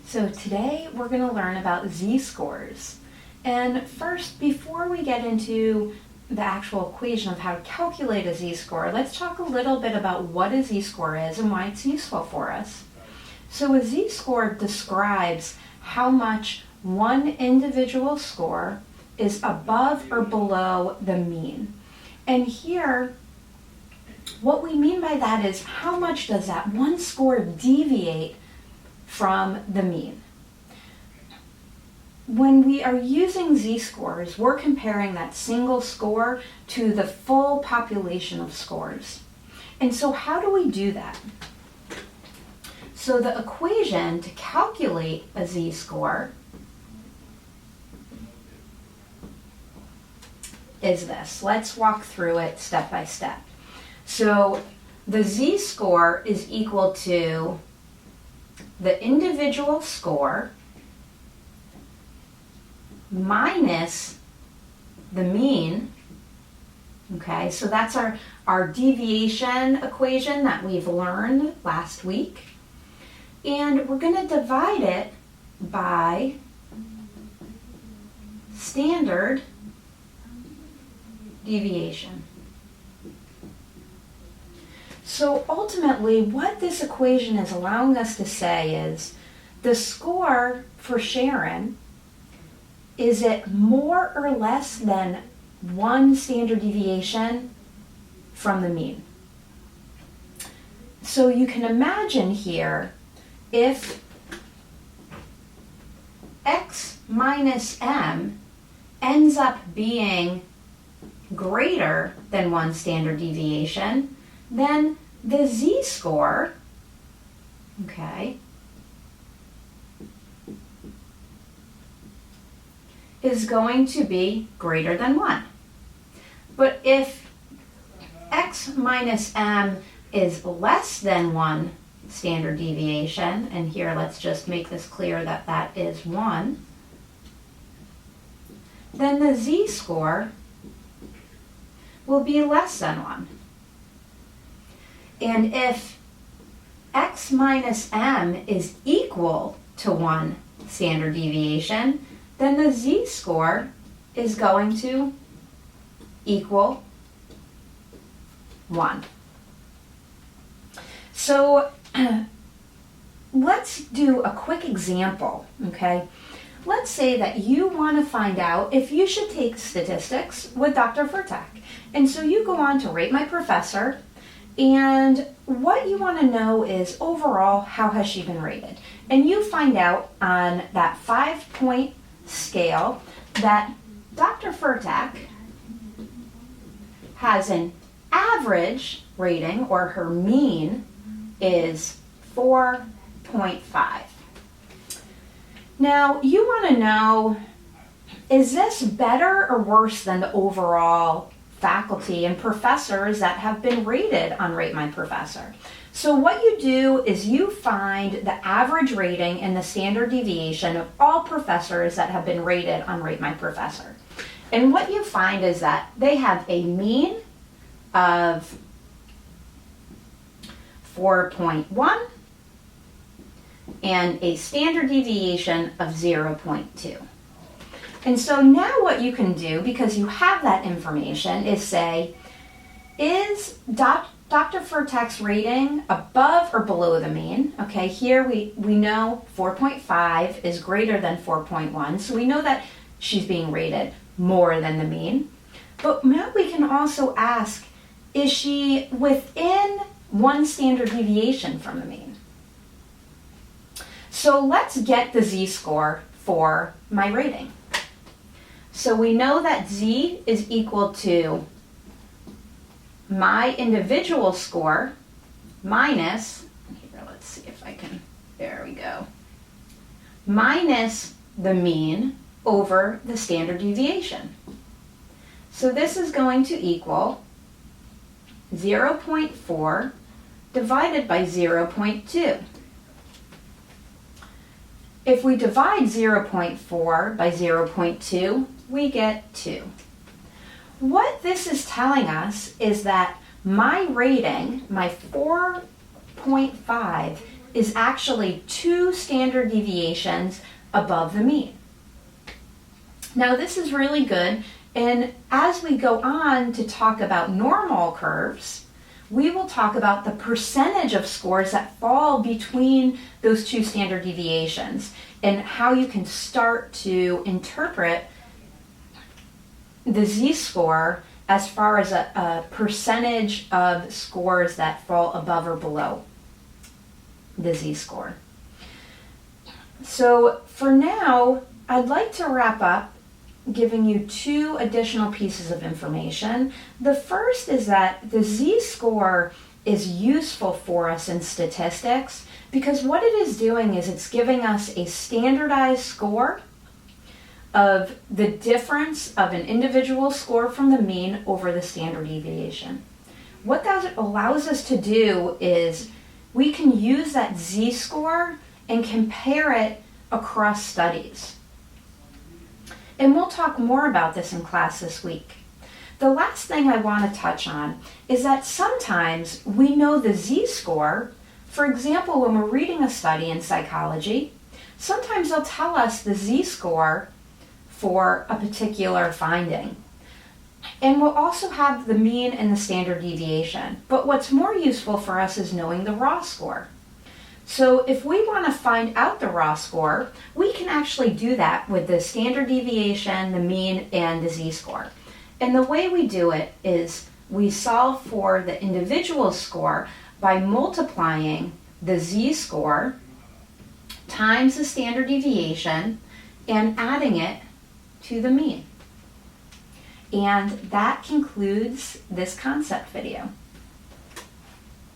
So today we're going to learn about z-scores. And first, before we get into the actual equation of how to calculate a z-score, let's talk a little bit about what a z-score is and why it's useful for us. So a z-score describes how much one individual score is above or below the mean. And here, what we mean by that is how much does that one score deviate from the mean. When we are using z-scores, we're comparing that single score to the full population of scores. And so how do we do that? So the equation to calculate a z-score is this. Let's walk through it step by step. So the z-score is equal to the individual score minus the mean. Okay, so that's our deviation equation that we've learned last week. And we're going to divide it by standard deviation. So ultimately, what this equation is allowing us to say is the score for Sharon, is it more or less than one standard deviation from the mean? So you can imagine here, if x minus m ends up being greater than one standard deviation, then the z-score, okay, is going to be greater than 1. But if x minus m is less than 1 standard deviation, and here let's just make this clear that that is 1, then the z-score will be less than 1. And if x minus m is equal to 1 standard deviation, then the z-score is going to equal 1. So let's do a quick example, okay? Let's say that you want to find out if you should take statistics with Dr. Furtak. And so you go on to Rate My Professor, and what you want to know is overall, how has she been rated? And you find out on that 5-point scale that Dr. Furtak has an average rating, or her mean is 4.5. Now you want to know, is this better or worse than the overall faculty and professors that have been rated on Rate My Professor? So what you do is you find the average rating and the standard deviation of all professors that have been rated on Rate My Professor. And what you find is that they have a mean of 4.1 and a standard deviation of 0.2. And so now what you can do, because you have that information, is say, is Dr. Furtak's rating above or below the mean? Okay, here we know 4.5 is greater than 4.1, so we know that she's being rated more than the mean. But now we can also ask, is she within 1 standard deviation from the mean? So let's get the z-score for my rating. So we know that z is equal to my individual score minus, here, let's see if I can, there we go, minus the mean over the standard deviation. So this is going to equal 0.4 divided by 0.2. If we divide 0.4 by 0.2, we get 2. What this is telling us is that my rating, my 4.5, is actually 2 standard deviations above the mean. Now this is really good, and as we go on to talk about normal curves, we will talk about the percentage of scores that fall between those 2 standard deviations and how you can start to interpret the z-score as far as a percentage of scores that fall above or below the z-score. So for now, I'd like to wrap up giving you 2 additional pieces of information. The first is that the z-score is useful for us in statistics because what it is doing is it's giving us a standardized score of the difference of an individual score from the mean over the standard deviation. What that allows us to do is we can use that z-score and compare it across studies. And we'll talk more about this in class this week. The last thing I want to touch on is that sometimes we know the z-score. For example, when we're reading a study in psychology, sometimes they'll tell us the z-score for a particular finding. And we'll also have the mean and the standard deviation. But what's more useful for us is knowing the raw score. So if we want to find out the raw score, we can actually do that with the standard deviation, the mean, and the z-score. And the way we do it is we solve for the individual score by multiplying the z-score times the standard deviation and adding it to the mean. And that concludes this concept video.